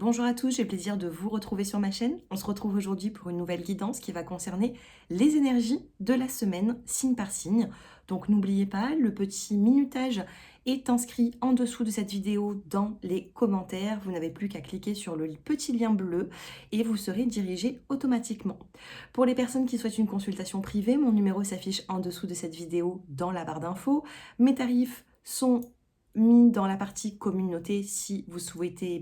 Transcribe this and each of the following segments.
Bonjour à tous, j'ai le plaisir de vous retrouver sur ma chaîne. On se retrouve aujourd'hui pour une nouvelle guidance qui va concerner les énergies de la semaine, signe par signe. Donc n'oubliez pas, le petit minutage est inscrit en dessous de cette vidéo dans les commentaires. Vous n'avez plus qu'à cliquer sur le petit lien bleu et vous serez dirigé automatiquement. Pour les personnes qui souhaitent une consultation privée, mon numéro s'affiche en dessous de cette vidéo dans la barre d'infos. Mes tarifs sont mis dans la partie communauté si vous souhaitez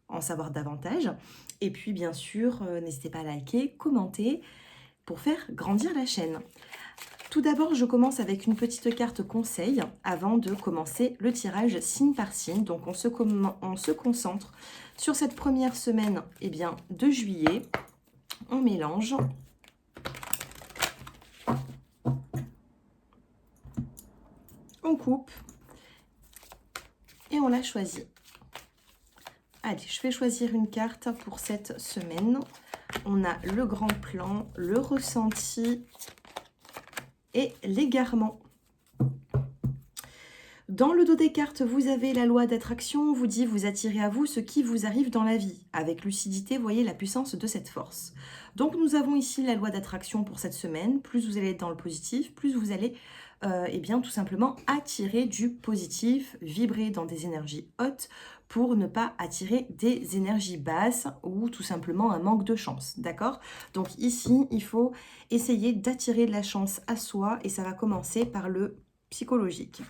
en savoir davantage. Et puis bien sûr, n'hésitez pas à liker, commenter pour faire grandir la chaîne. Tout d'abord, je commence avec une petite carte conseil avant de commencer le tirage signe par signe. Donc on se concentre sur cette première semaine de juillet. On mélange. On coupe. Et on la choisit. Allez, je vais choisir une carte pour cette semaine. On a le grand plan, le ressenti et l'égarement. Dans le dos des cartes, vous avez la loi d'attraction. On vous dit vous attirez à vous ce qui vous arrive dans la vie. Avec lucidité, voyez la puissance de cette force. Donc nous avons ici la loi d'attraction pour cette semaine. Plus vous allez être dans le positif, plus vous allez tout simplement attirer du positif, vibrer dans des énergies hautes pour ne pas attirer des énergies basses ou tout simplement un manque de chance, d'accord? Donc ici, il faut essayer d'attirer de la chance à soi et ça va commencer par le psychologique.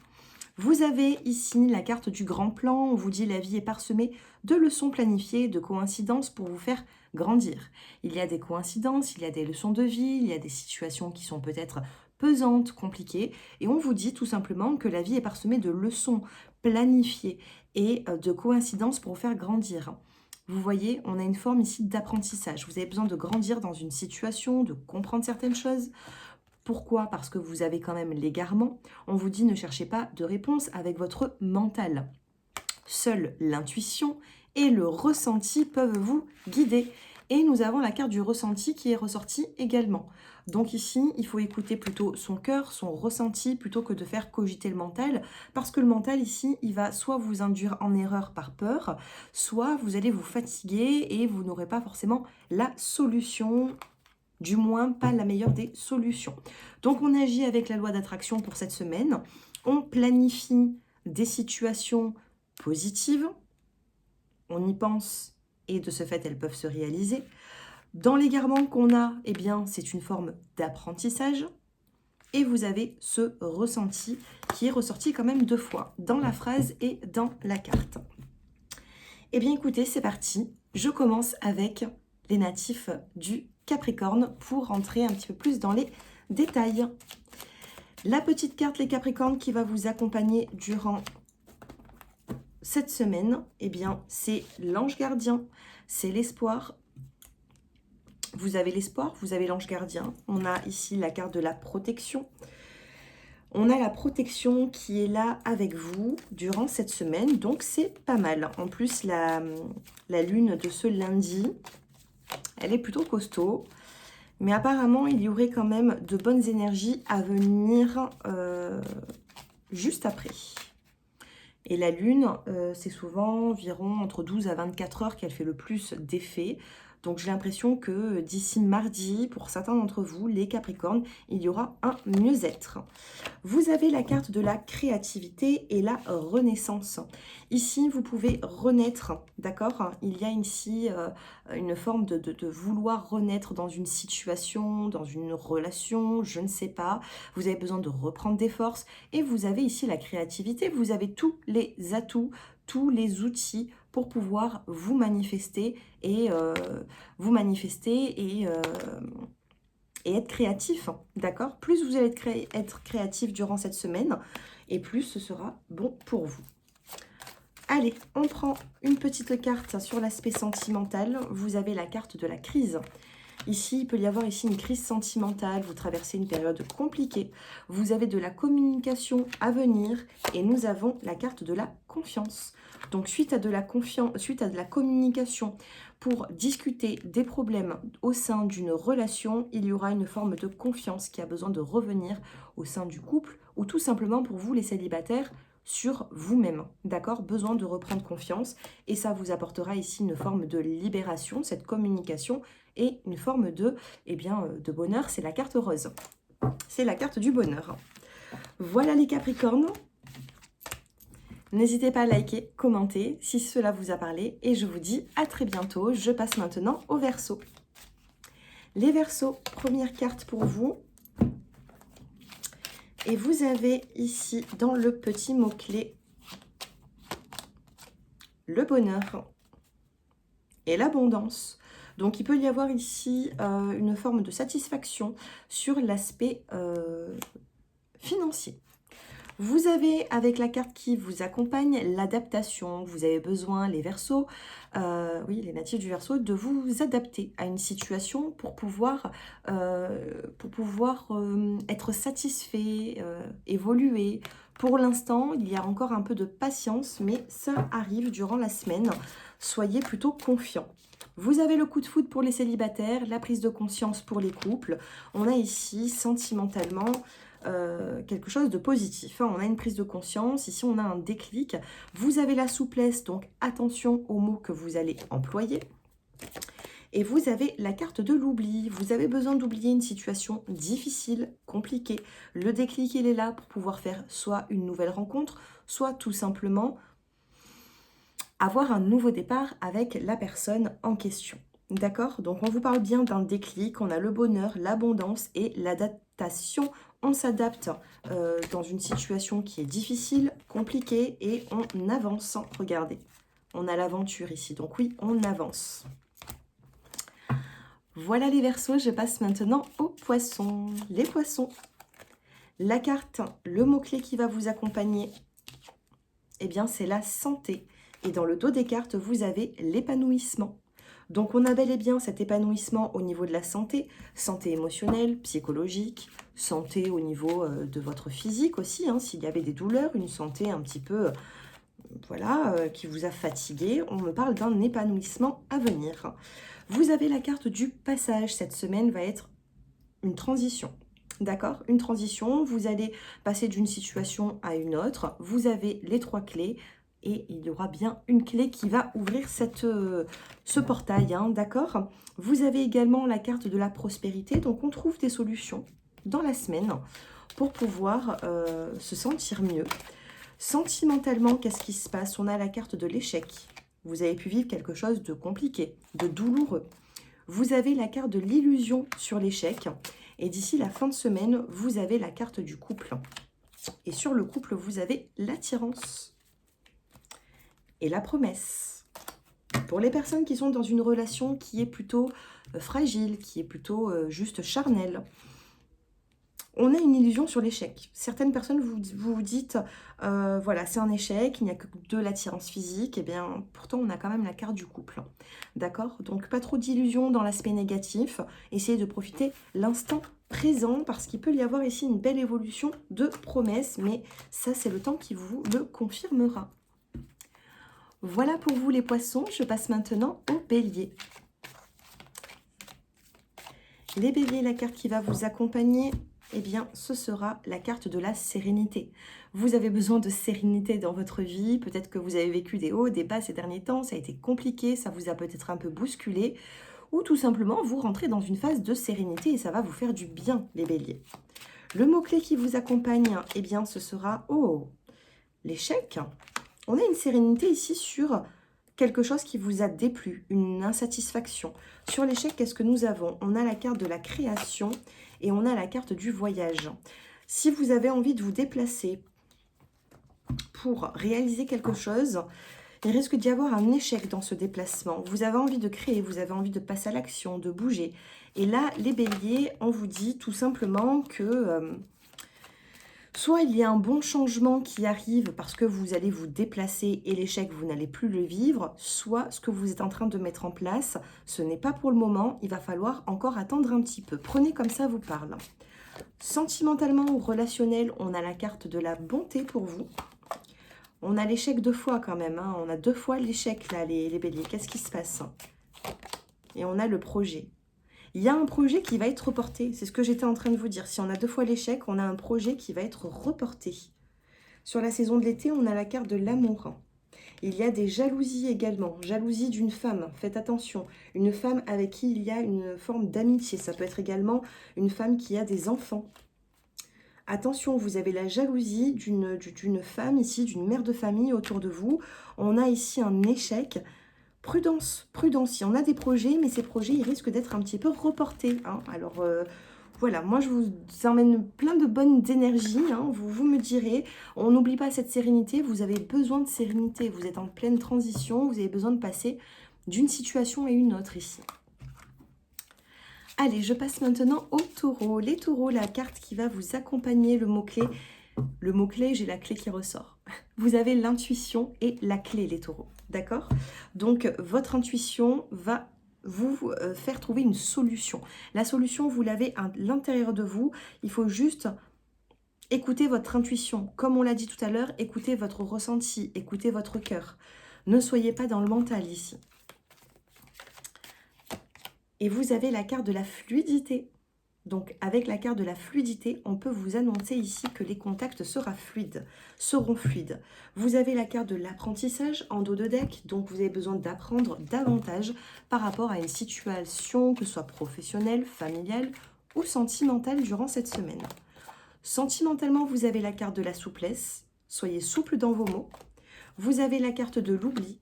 Vous avez ici la carte du grand plan. On vous dit la vie est parsemée de leçons planifiées, de coïncidences pour vous faire grandir. Il y a des coïncidences, il y a des leçons de vie, il y a des situations qui sont peut-être pesantes, compliquées. Et on vous dit tout simplement que la vie est parsemée de leçons planifiées et de coïncidences pour vous faire grandir. Vous voyez, on a une forme ici d'apprentissage. Vous avez besoin de grandir dans une situation, de comprendre certaines choses. Pourquoi? Parce que vous avez quand même l'égarement. On vous dit ne cherchez pas de réponse avec votre mental. Seule l'intuition et le ressenti peuvent vous guider. Et nous avons la carte du ressenti qui est ressortie également. Donc ici, il faut écouter plutôt son cœur, son ressenti, plutôt que de faire cogiter le mental. Parce que le mental ici, il va soit vous induire en erreur par peur, soit vous allez vous fatiguer et vous n'aurez pas forcément la solution, du moins pas la meilleure des solutions. Donc on agit avec la loi d'attraction pour cette semaine. On planifie des situations positives. On y pense et de ce fait, elles peuvent se réaliser. Dans l'égarement qu'on a, c'est une forme d'apprentissage. Et vous avez ce ressenti qui est ressorti quand même 2 fois, dans la phrase et dans la carte. Écoutez, c'est parti. Je commence avec les natifs du Capricorne pour rentrer un petit peu plus dans les détails. La petite carte, les Capricornes, qui va vous accompagner durant cette semaine, c'est l'ange gardien, c'est l'espoir. Vous avez l'espoir, vous avez l'ange gardien. On a ici la carte de la protection. On a la protection qui est là avec vous durant cette semaine, donc c'est pas mal. En plus, la lune de ce lundi, elle est plutôt costaud. Mais apparemment, il y aurait quand même de bonnes énergies à venir juste après. Et la lune, c'est souvent environ entre 12 à 24 heures qu'elle fait le plus d'effet. Donc j'ai l'impression que d'ici mardi, pour certains d'entre vous, les Capricornes, il y aura un mieux-être. Vous avez la carte de la créativité et la renaissance. Ici, vous pouvez renaître, d'accord? Il y a ici une forme de vouloir renaître dans une situation, dans une relation, je ne sais pas. Vous avez besoin de reprendre des forces et vous avez ici la créativité. Vous avez tous les atouts, tous les outils pour pouvoir vous manifester et être créatif, d'accord? Plus vous allez être créatif durant cette semaine, et plus ce sera bon pour vous. Allez, on prend une petite carte sur l'aspect sentimental. Vous avez la carte de la crise. Ici, il peut y avoir ici une crise sentimentale, vous traversez une période compliquée, vous avez de la communication à venir et nous avons la carte de la confiance. Donc, suite à de la communication pour discuter des problèmes au sein d'une relation, il y aura une forme de confiance qui a besoin de revenir au sein du couple ou tout simplement pour vous les célibataires, sur vous-même, d'accord? Besoin de reprendre confiance et ça vous apportera ici une forme de libération, cette communication et une forme de, de bonheur, c'est la carte rose. C'est la carte du bonheur. Voilà les Capricornes. N'hésitez pas à liker, commenter si cela vous a parlé et je vous dis à très bientôt. Je passe maintenant aux Verseaux. Les Verseaux, première carte pour vous. Et vous avez ici dans le petit mot-clé le bonheur et l'abondance. Donc il peut y avoir ici une forme de satisfaction sur l'aspect financier. Vous avez, avec la carte qui vous accompagne, l'adaptation. Vous avez besoin, les Verseaux, oui, les natifs du Verseau, de vous adapter à une situation pour pouvoir être satisfait, évoluer. Pour l'instant, il y a encore un peu de patience, mais ça arrive durant la semaine. Soyez plutôt confiants. Vous avez le coup de foudre pour les célibataires, la prise de conscience pour les couples. On a ici, sentimentalement, quelque chose de positif. On a une prise de conscience, ici on a un déclic. Vous avez la souplesse, donc attention aux mots que vous allez employer. Et vous avez la carte de l'oubli. Vous avez besoin d'oublier une situation difficile, compliquée. Le déclic, il est là pour pouvoir faire soit une nouvelle rencontre, soit tout simplement avoir un nouveau départ avec la personne en question. D'accord? Donc on vous parle bien d'un déclic, on a le bonheur, l'abondance et l'adaptation. On s'adapte dans une situation qui est difficile, compliquée et on avance. Regardez, on a l'aventure ici, donc oui, on avance. Voilà les Verseaux, je passe maintenant aux Poissons. Les Poissons, la carte, le mot-clé qui va vous accompagner, eh bien c'est la santé. Et dans le dos des cartes, vous avez l'épanouissement. Donc on a bel et bien cet épanouissement au niveau de la santé, santé émotionnelle, psychologique, santé au niveau de votre physique aussi, hein, s'il y avait des douleurs, une santé un petit peu, voilà, qui vous a fatigué, on me parle d'un épanouissement à venir. Vous avez la carte du passage, cette semaine va être une transition. D'accord? Une transition, vous allez passer d'une situation à une autre, vous avez les 3 clés, et il y aura bien une clé qui va ouvrir ce portail, hein, d'accord? Vous avez également la carte de la prospérité, donc on trouve des solutions dans la semaine pour pouvoir se sentir mieux. Sentimentalement, qu'est-ce qui se passe? On a la carte de l'échec. Vous avez pu vivre quelque chose de compliqué, de douloureux. Vous avez la carte de l'illusion sur l'échec. Et d'ici la fin de semaine, vous avez la carte du couple. Et sur le couple, vous avez l'attirance et la promesse. Pour les personnes qui sont dans une relation qui est plutôt fragile, qui est plutôt juste charnelle, on a une illusion sur l'échec. Certaines personnes, vous dites, voilà, c'est un échec, il n'y a que de l'attirance physique. Et bien, pourtant, on a quand même la carte du couple. D'accord? Donc, pas trop d'illusions dans l'aspect négatif. Essayez de profiter l'instant présent parce qu'il peut y avoir ici une belle évolution de promesses. Mais ça, c'est le temps qui vous le confirmera. Voilà pour vous les poissons. Je passe maintenant aux béliers. Les béliers, la carte qui va vous accompagner, eh bien, ce sera la carte de la sérénité. Vous avez besoin de sérénité dans votre vie. Peut-être que vous avez vécu des hauts, des bas ces derniers temps. Ça a été compliqué, ça vous a peut-être un peu bousculé. Ou tout simplement, vous rentrez dans une phase de sérénité et ça va vous faire du bien, les béliers. Le mot-clé qui vous accompagne, eh bien, ce sera l'échec. On a une sérénité ici sur quelque chose qui vous a déplu, une insatisfaction. Sur l'échec, qu'est-ce que nous avons? On a la carte de la création et on a la carte du voyage. Si vous avez envie de vous déplacer pour réaliser quelque chose, il risque d'y avoir un échec dans ce déplacement. Vous avez envie de créer, vous avez envie de passer à l'action, de bouger. Et là, les béliers, on vous dit tout simplement que soit il y a un bon changement qui arrive parce que vous allez vous déplacer et l'échec, vous n'allez plus le vivre, soit ce que vous êtes en train de mettre en place, ce n'est pas pour le moment, il va falloir encore attendre un petit peu. Prenez comme ça vous parle. Sentimentalement ou relationnel, on a la carte de la bonté pour vous. On a l'échec 2 fois quand même, hein. On a 2 fois l'échec là, les béliers. Qu'est-ce qui se passe? Et on a le projet. Il y a un projet qui va être reporté. C'est ce que j'étais en train de vous dire. Si on a 2 fois l'échec, on a un projet qui va être reporté. Sur la saison de l'été, on a la carte de l'amour. Il y a des jalousies également, jalousie d'une femme, faites attention. Une femme avec qui il y a une forme d'amitié, ça peut être également une femme qui a des enfants. Attention, vous avez la jalousie d'une femme ici, d'une mère de famille autour de vous. On a ici un échec. Prudence, prudence. Il y en a des projets, mais ces projets, ils risquent d'être un petit peu reportés, hein. Alors, voilà, moi, je vous emmène plein de bonnes énergies, hein. Vous me direz, on n'oublie pas cette sérénité. Vous avez besoin de sérénité. Vous êtes en pleine transition. Vous avez besoin de passer d'une situation à une autre ici. Allez, je passe maintenant aux taureaux. Les taureaux, la carte qui va vous accompagner, le mot-clé. Le mot-clé, j'ai la clé qui ressort. Vous avez l'intuition et la clé, les taureaux. D'accord? Donc, votre intuition va vous faire trouver une solution. La solution, vous l'avez à l'intérieur de vous. Il faut juste écouter votre intuition. Comme on l'a dit tout à l'heure, écoutez votre ressenti, écoutez votre cœur. Ne soyez pas dans le mental ici. Et vous avez la carte de la fluidité. Donc, avec la carte de la fluidité, on peut vous annoncer ici que les contacts seront fluides. Vous avez la carte de l'apprentissage en dos de deck, donc vous avez besoin d'apprendre davantage par rapport à une situation, que ce soit professionnelle, familiale ou sentimentale durant cette semaine. Sentimentalement, vous avez la carte de la souplesse. Soyez souple dans vos mots. Vous avez la carte de l'oubli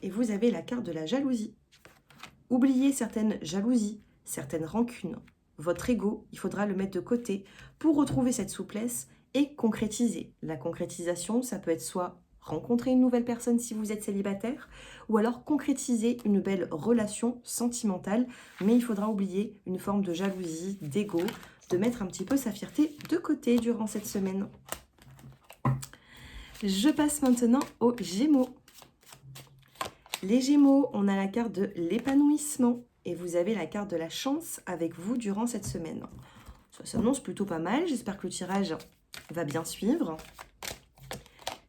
et vous avez la carte de la jalousie. Oubliez certaines jalousies, certaines rancunes. Votre ego, il faudra le mettre de côté pour retrouver cette souplesse et concrétiser. La concrétisation, ça peut être soit rencontrer une nouvelle personne si vous êtes célibataire, ou alors concrétiser une belle relation sentimentale, mais il faudra oublier une forme de jalousie, d'ego, de mettre un petit peu sa fierté de côté durant cette semaine. Je passe maintenant aux Gémeaux. Les Gémeaux, on a la carte de l'épanouissement. Et vous avez la carte de la chance avec vous durant cette semaine. Ça s'annonce plutôt pas mal. J'espère que le tirage va bien suivre.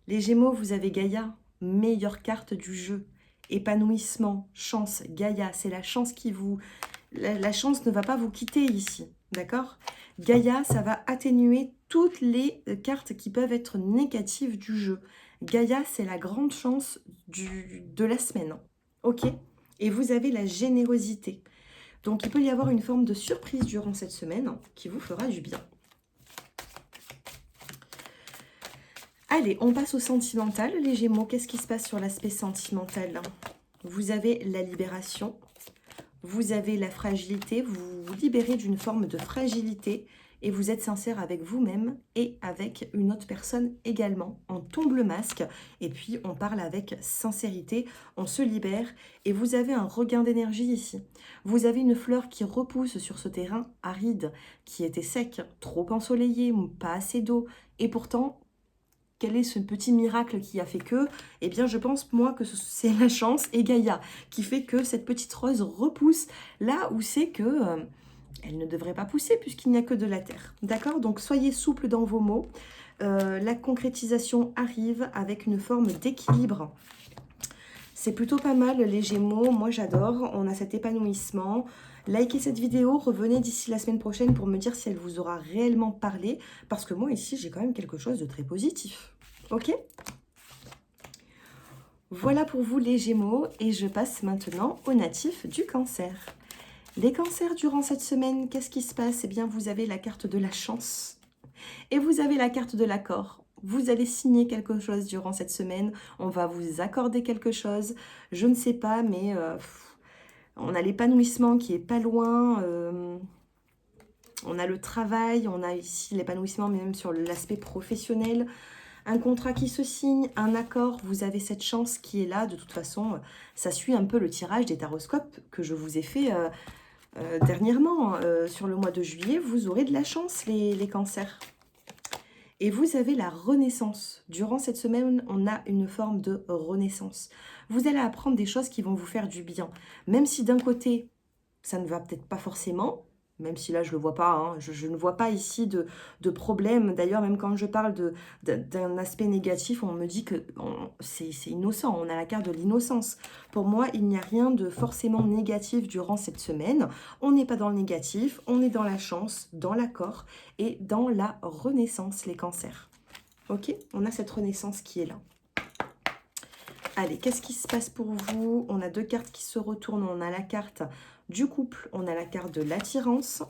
Les Gémeaux, vous avez Gaïa, meilleure carte du jeu. Épanouissement, chance, Gaïa, c'est la chance qui vous... La chance ne va pas vous quitter ici, d'accord? Gaïa, ça va atténuer toutes les cartes qui peuvent être négatives du jeu. Gaïa, c'est la grande chance de la semaine, ok? Et vous avez la générosité. Donc, il peut y avoir une forme de surprise durant cette semaine qui vous fera du bien. Allez, on passe au sentimental. Les Gémeaux, qu'est-ce qui se passe sur l'aspect sentimental? Vous avez la libération. Vous avez la fragilité. Vous vous libérez d'une forme de fragilité et vous êtes sincère avec vous-même et avec une autre personne également. On tombe le masque et puis on parle avec sincérité, on se libère et vous avez un regain d'énergie ici. Vous avez une fleur qui repousse sur ce terrain aride, qui était sec, trop ensoleillé, pas assez d'eau. Et pourtant, quel est ce petit miracle qui a fait que? Eh bien, je pense, moi, que c'est la chance et Gaïa qui fait que cette petite rose repousse là où c'est que... elle ne devrait pas pousser puisqu'il n'y a que de la terre. D'accord? Donc, soyez souple dans vos mots. La concrétisation arrive avec une forme d'équilibre. C'est plutôt pas mal, les Gémeaux. Moi, j'adore. On a cet épanouissement. Likez cette vidéo. Revenez d'ici la semaine prochaine pour me dire si elle vous aura réellement parlé. Parce que moi, ici, j'ai quand même quelque chose de très positif. Ok? Voilà pour vous, les Gémeaux. Et je passe maintenant aux natifs du Cancer. Les cancers, durant cette semaine, qu'est-ce qui se passe? Eh bien, vous avez la carte de la chance et vous avez la carte de l'accord. Vous allez signer quelque chose durant cette semaine. On va vous accorder quelque chose. Je ne sais pas, mais on a l'épanouissement qui est pas loin. On a le travail. On a ici l'épanouissement, même sur l'aspect professionnel. Un contrat qui se signe, un accord. Vous avez cette chance qui est là. De toute façon, ça suit un peu le tirage des taroscopes que je vous ai fait... dernièrement, sur le mois de juillet, vous aurez de la chance, les cancers. Et vous avez la renaissance. Durant cette semaine, on a une forme de renaissance. Vous allez apprendre des choses qui vont vous faire du bien. Même si d'un côté, ça ne va peut-être pas forcément, même si là, je ne le vois pas, hein, je ne vois pas ici de problème. D'ailleurs, même quand je parle d'un aspect négatif, on me dit que c'est innocent. On a la carte de l'innocence. Pour moi, il n'y a rien de forcément négatif durant cette semaine. On n'est pas dans le négatif, on est dans la chance, dans l'accord et dans la renaissance, les cancers. Ok, on a cette renaissance qui est là. Allez, qu'est-ce qui se passe pour vous? On a deux cartes qui se retournent. On a la carte du couple, on a la carte de l'attirance.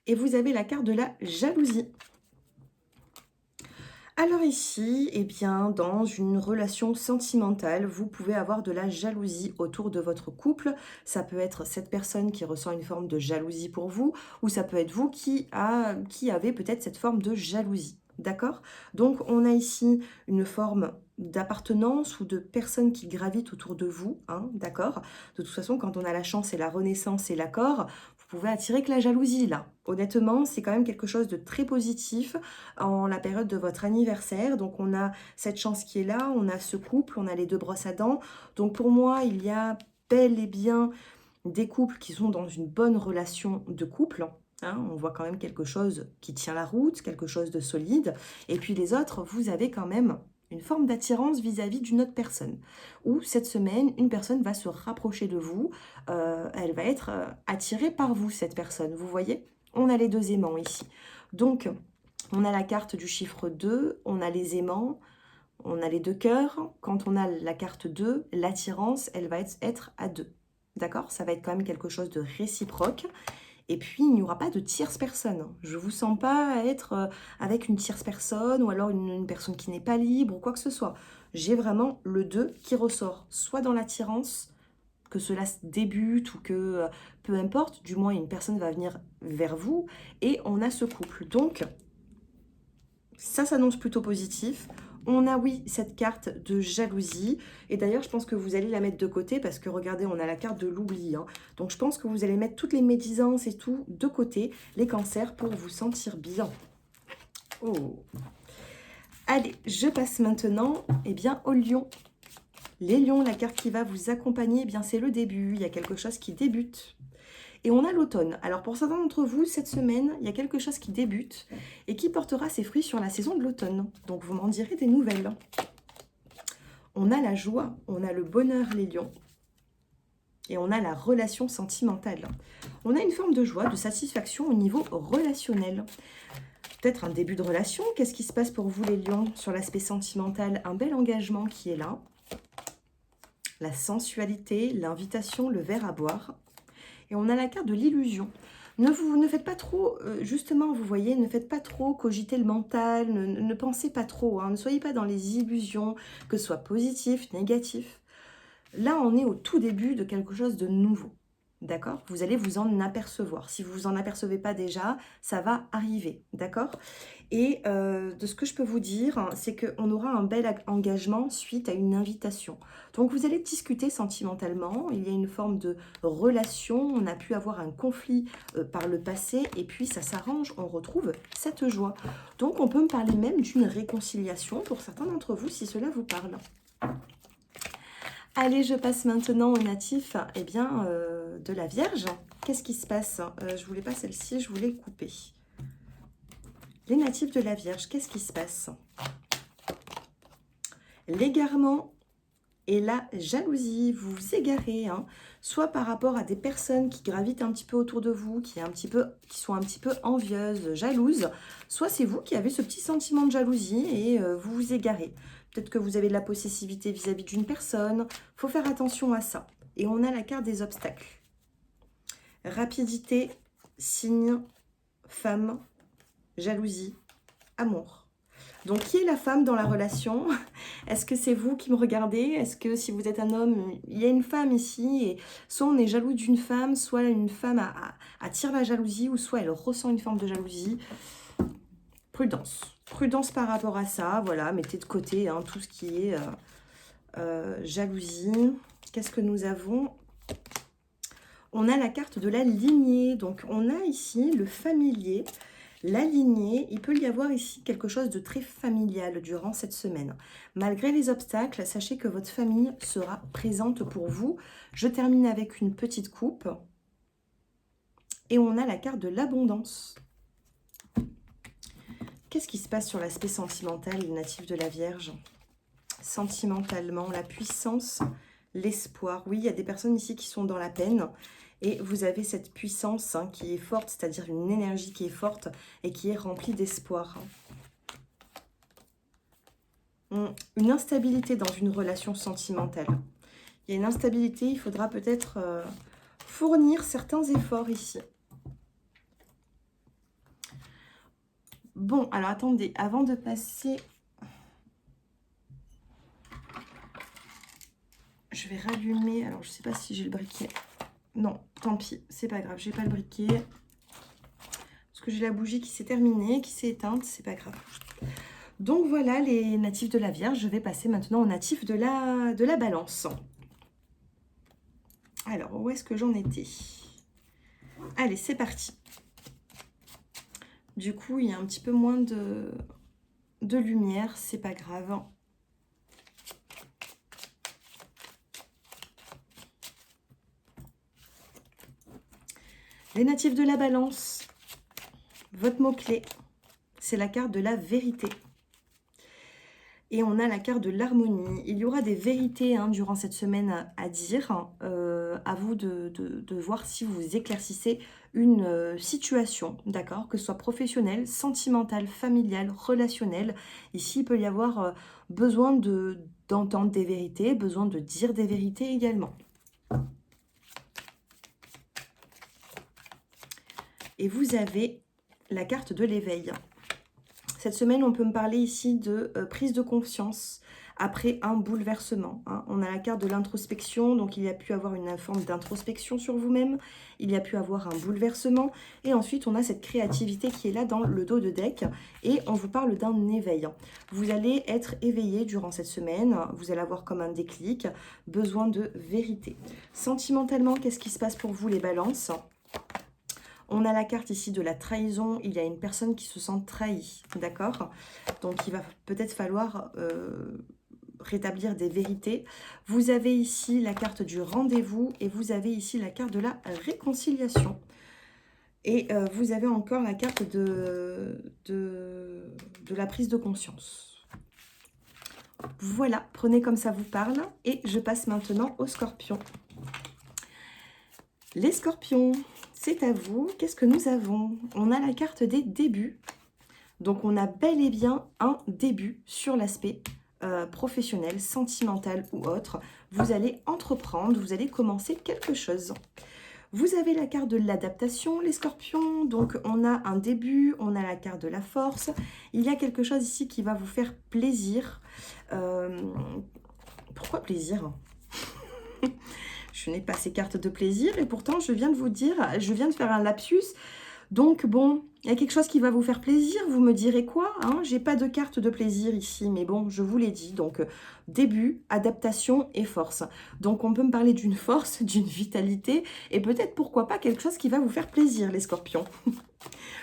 Et vous avez la carte de la jalousie. Alors ici, eh bien, dans une relation sentimentale, vous pouvez avoir de la jalousie autour de votre couple. Ça peut être cette personne qui ressent une forme de jalousie pour vous, ou ça peut être vous qui avez peut-être cette forme de jalousie. D'accord? Donc, on a ici une forme d'appartenance ou de personnes qui gravitent autour de vous. Hein, d'accord? De toute façon, quand on a la chance et la renaissance et l'accord, vous pouvez attirer que la jalousie là. Honnêtement, c'est quand même quelque chose de très positif en la période de votre anniversaire. Donc, on a cette chance qui est là, on a ce couple, on a les deux brosses à dents. Donc, pour moi, il y a bel et bien des couples qui sont dans une bonne relation de couple. Hein, on voit quand même quelque chose qui tient la route, quelque chose de solide. Et puis les autres, vous avez quand même une forme d'attirance vis-à-vis d'une autre personne. Où cette semaine, une personne va se rapprocher de vous. Elle va être attirée par vous, cette personne. Vous voyez? On a les deux aimants ici. Donc, on a la carte du chiffre 2, on a les aimants, on a les deux cœurs. Quand on a la carte 2, l'attirance, elle va être à 2. D'accord? Ça va être quand même quelque chose de réciproque. Et puis, il n'y aura pas de tierce personne. Je ne vous sens pas être avec une tierce personne ou alors une personne qui n'est pas libre ou quoi que ce soit. J'ai vraiment le 2 qui ressort, soit dans l'attirance, que cela se débute ou que peu importe, du moins une personne va venir vers vous et on a ce couple. Donc, ça s'annonce plutôt positif. On a, oui, cette carte de jalousie. Et d'ailleurs, je pense que vous allez la mettre de côté parce que, regardez, on a la carte de l'oubli. Hein. Donc, je pense que vous allez mettre toutes les médisances et tout de côté, les cancers, pour vous sentir bien. Oh. Allez, je passe maintenant aux lions. Les lions, la carte qui va vous accompagner, c'est le début. Il y a quelque chose qui débute. Et on a l'automne. Alors pour certains d'entre vous, cette semaine, il y a quelque chose qui débute et qui portera ses fruits sur la saison de l'automne. Donc vous m'en direz des nouvelles. On a la joie, on a le bonheur, les lions. Et on a la relation sentimentale. On a une forme de joie, de satisfaction au niveau relationnel. Peut-être un début de relation. Qu'est-ce qui se passe pour vous, les lions, sur l'aspect sentimental? Un bel engagement qui est là. La sensualité, l'invitation, le verre à boire. Et on a la carte de l'illusion. Ne faites pas trop, justement, vous voyez, ne faites pas trop cogiter le mental, ne pensez pas trop, hein, ne soyez pas dans les illusions, que ce soit positif, négatif. Là, on est au tout début de quelque chose de nouveau, d'accord? Vous allez vous en apercevoir. Si vous vous en apercevez pas déjà, ça va arriver, d'accord? Et de ce que je peux vous dire, hein, c'est qu'on aura un bel engagement suite à une invitation. Donc vous allez discuter sentimentalement, il y a une forme de relation, on a pu avoir un conflit par le passé, et puis ça s'arrange, on retrouve cette joie. Donc on peut me parler même d'une réconciliation pour certains d'entre vous, si cela vous parle. Allez, je passe maintenant au natif de la Vierge. Qu'est-ce qui se passe? Je voulais pas celle-ci, je voulais couper. Les natifs de la Vierge, qu'est-ce qui se passe? L'égarement et la jalousie, vous vous égarez, hein, soit par rapport à des personnes qui gravitent un petit peu autour de vous, qui sont un petit peu envieuses, jalouses, soit c'est vous qui avez ce petit sentiment de jalousie et vous vous égarez. Peut-être que vous avez de la possessivité vis-à-vis d'une personne, il faut faire attention à ça. Et on a la carte des obstacles. Rapidité, signe, femme, jalousie, amour. Donc, qui est la femme dans la relation? Est-ce que c'est vous qui me regardez? Est-ce que si vous êtes un homme, il y a une femme ici et soit on est jaloux d'une femme, soit une femme attire la jalousie ou soit elle ressent une forme de jalousie. Prudence. Prudence par rapport à ça. Voilà, mettez de côté hein, tout ce qui est jalousie. Qu'est-ce que nous avons? On a la carte de la lignée. Donc, on a ici le familier. La lignée, il peut y avoir ici quelque chose de très familial durant cette semaine. Malgré les obstacles, sachez que votre famille sera présente pour vous. Je termine avec une petite coupe. Et on a la carte de l'abondance. Qu'est-ce qui se passe sur l'aspect sentimental, le natif de la Vierge? Sentimentalement, la puissance, l'espoir. Oui, il y a des personnes ici qui sont dans la peine. Et vous avez cette puissance hein, qui est forte, c'est-à-dire une énergie qui est forte et qui est remplie d'espoir. Une instabilité dans une relation sentimentale. Il y a une instabilité, il faudra peut-être fournir certains efforts ici. Bon, alors attendez, avant de passer... Je vais rallumer, alors je ne sais pas si j'ai le briquet. Non, tant pis, c'est pas grave, j'ai pas le briquet. Parce que j'ai la bougie qui s'est terminée, qui s'est éteinte, c'est pas grave. Donc voilà les natifs de la Vierge. Je vais passer maintenant aux natifs de la Balance. Alors, où est-ce que j'en étais? Allez, c'est parti. Du coup, il y a un petit peu moins de lumière, c'est pas grave. Les natifs de la Balance, votre mot-clé, c'est la carte de la vérité. Et on a la carte de l'harmonie. Il y aura des vérités hein, durant cette semaine à dire. À vous de voir si vous éclaircissez une situation, d'accord? Que ce soit professionnelle, sentimentale, familiale, relationnelle. Ici, il peut y avoir besoin d'entendre des vérités, besoin de dire des vérités également. Et vous avez la carte de l'éveil. Cette semaine, on peut me parler ici de prise de conscience après un bouleversement. Hein. On a la carte de l'introspection, donc il y a pu avoir une forme d'introspection sur vous-même. Il y a pu avoir un bouleversement. Et ensuite, on a cette créativité qui est là dans le dos de deck. Et on vous parle d'un éveil. Vous allez être éveillé durant cette semaine. Vous allez avoir comme un déclic, besoin de vérité. Sentimentalement, qu'est-ce qui se passe pour vous les balances ? On a la carte ici de la trahison. Il y a une personne qui se sent trahie, d'accord? Donc, il va peut-être falloir rétablir des vérités. Vous avez ici la carte du rendez-vous et vous avez ici la carte de la réconciliation. Et vous avez encore la carte de la prise de conscience. Voilà, prenez comme ça vous parle. Et je passe maintenant aux scorpions. Les scorpions, c'est à vous. Qu'est-ce que nous avons? On a la carte des débuts. Donc, on a bel et bien un début sur l'aspect professionnel, sentimental ou autre. Vous allez entreprendre, vous allez commencer quelque chose. Vous avez la carte de l'adaptation, les scorpions. Donc, on a un début, on a la carte de la force. Il y a quelque chose ici qui va vous faire plaisir. Pourquoi plaisir? Je n'ai pas ces cartes de plaisir et pourtant je viens de vous dire, je viens de faire un lapsus. Donc bon, il y a quelque chose qui va vous faire plaisir, vous me direz quoi hein? J'ai pas de carte de plaisir ici, mais bon, je vous l'ai dit. Donc début, adaptation et force. Donc on peut me parler d'une force, d'une vitalité et peut-être pourquoi pas quelque chose qui va vous faire plaisir les scorpions.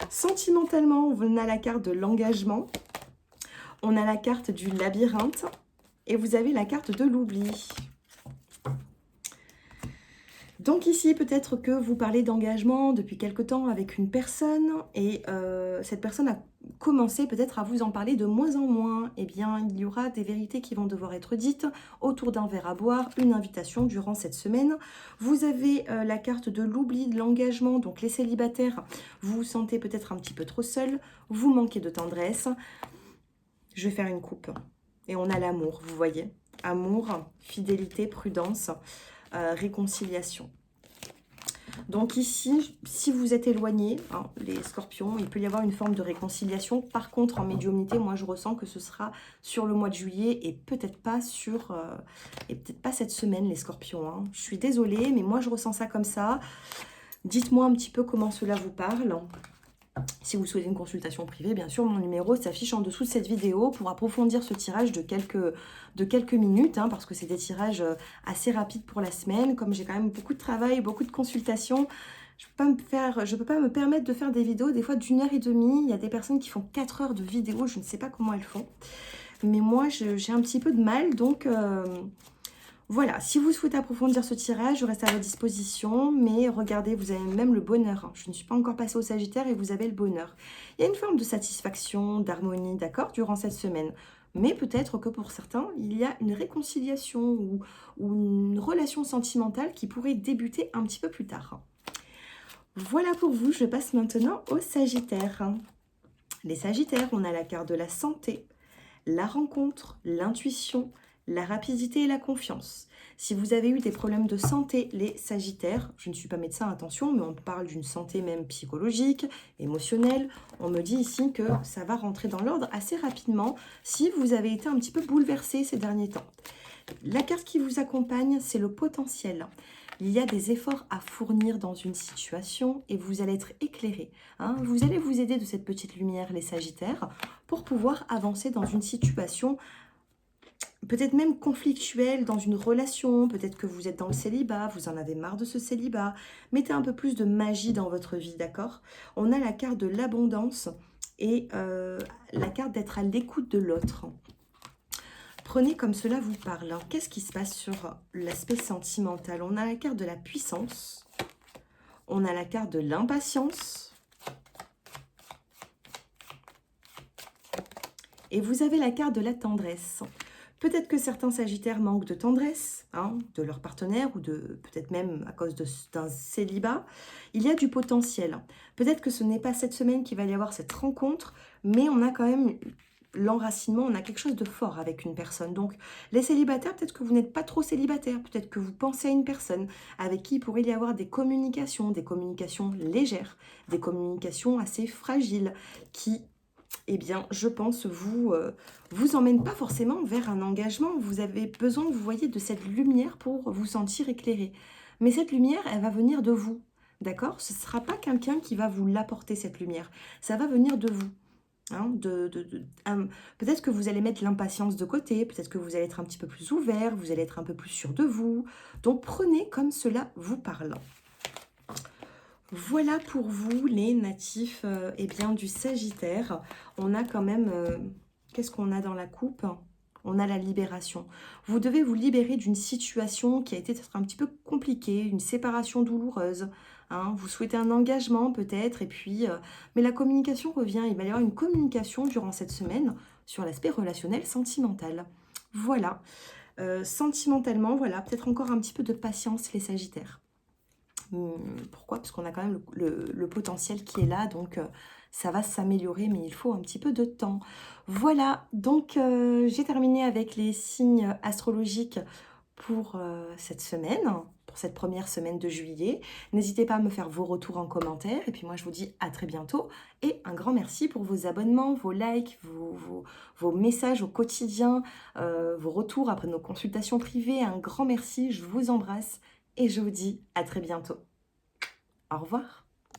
Sentimentalement, on a la carte de l'engagement, on a la carte du labyrinthe et vous avez la carte de l'oubli. Donc ici, peut-être que vous parlez d'engagement depuis quelque temps avec une personne et cette personne a commencé peut-être à vous en parler de moins en moins. Eh bien, il y aura des vérités qui vont devoir être dites autour d'un verre à boire, une invitation durant cette semaine. Vous avez la carte de l'oubli, de l'engagement, donc les célibataires, vous vous sentez peut-être un petit peu trop seul, vous manquez de tendresse. Je vais faire une coupe et on a l'amour, vous voyez. Amour, fidélité, prudence. Réconciliation. Donc ici, si vous êtes éloigné, hein, les scorpions, il peut y avoir une forme de réconciliation. Par contre, en médiumnité, moi je ressens que ce sera sur le mois de juillet et peut-être pas cette semaine, les scorpions. Hein. Je suis désolée, mais moi je ressens ça comme ça. Dites-moi un petit peu comment cela vous parle. Si vous souhaitez une consultation privée, bien sûr, mon numéro s'affiche en dessous de cette vidéo pour approfondir ce tirage de quelques minutes, hein, parce que c'est des tirages assez rapides pour la semaine. Comme j'ai quand même beaucoup de travail, beaucoup de consultations, je ne peux pas me permettre de faire des vidéos des fois d'1h30. Il y a des personnes qui font 4 heures de vidéo, je ne sais pas comment elles font. Mais moi, j'ai un petit peu de mal, donc... Voilà, si vous souhaitez approfondir ce tirage, je reste à votre disposition, mais regardez, vous avez même le bonheur. Hein. Je ne suis pas encore passée au Sagittaire et vous avez le bonheur. Il y a une forme de satisfaction, d'harmonie, d'accord, durant cette semaine. Mais peut-être que pour certains, il y a une réconciliation ou une relation sentimentale qui pourrait débuter un petit peu plus tard. Voilà pour vous, je passe maintenant aux Sagittaires. Les Sagittaires, on a la carte de la santé, la rencontre, l'intuition, la rapidité et la confiance. Si vous avez eu des problèmes de santé, les Sagittaires, je ne suis pas médecin, attention, mais on parle d'une santé même psychologique, émotionnelle. On me dit ici que ça va rentrer dans l'ordre assez rapidement si vous avez été un petit peu bouleversé ces derniers temps. La carte qui vous accompagne, c'est le potentiel. Il y a des efforts à fournir dans une situation et vous allez être éclairé. Vous allez vous aider de cette petite lumière, les Sagittaires, pour pouvoir avancer dans une situation peut-être même conflictuelle, dans une relation. Peut-être que vous êtes dans le célibat, vous en avez marre de ce célibat. Mettez un peu plus de magie dans votre vie, d'accord? On a la carte de l'abondance et la carte d'être à l'écoute de l'autre. Prenez comme cela vous parle. Qu'est-ce qui se passe sur l'aspect sentimental? On a la carte de la puissance. On a la carte de l'impatience. Et vous avez la carte de la tendresse. Peut-être que certains Sagittaires manquent de tendresse, de leur partenaire ou de peut-être même à cause d'un célibat. Il y a du potentiel. Peut-être que ce n'est pas cette semaine qu'il va y avoir cette rencontre, mais on a quand même l'enracinement, on a quelque chose de fort avec une personne. Donc, les célibataires, peut-être que vous n'êtes pas trop célibataire, peut-être que vous pensez à une personne avec qui il pourrait y avoir des communications légères, des communications assez fragiles, qui, eh bien, je pense, vous emmènent pas forcément vers un engagement. Vous avez besoin, vous voyez, de cette lumière pour vous sentir éclairé. Mais cette lumière, elle va venir de vous, d'accord? Ce ne sera pas quelqu'un qui va vous l'apporter, cette lumière. Ça va venir de vous. Peut-être que vous allez mettre l'impatience de côté, peut-être que vous allez être un petit peu plus ouvert, vous allez être un peu plus sûr de vous. Donc prenez comme cela vous parle. Voilà pour vous les natifs eh bien, du Sagittaire. On a quand même, qu'est-ce qu'on a dans la coupe? On a la libération. Vous devez vous libérer d'une situation qui a été peut-être un petit peu compliquée, une séparation douloureuse. Vous souhaitez un engagement peut-être, et puis, mais la communication revient. Il va y avoir une communication durant cette semaine sur l'aspect relationnel sentimental. Voilà. Sentimentalement, voilà, peut-être encore un petit peu de patience les Sagittaires. Pourquoi? Parce qu'on a quand même le potentiel qui est là, donc ça va s'améliorer, mais il faut un petit peu de temps. Voilà, donc j'ai terminé avec les signes astrologiques pour cette semaine, pour cette première semaine de juillet. N'hésitez pas à me faire vos retours en commentaire, et puis moi je vous dis à très bientôt, et un grand merci pour vos abonnements, vos likes, vos messages au quotidien, vos retours après nos consultations privées. Un grand merci, je vous embrasse, et je vous dis à très bientôt. Au revoir.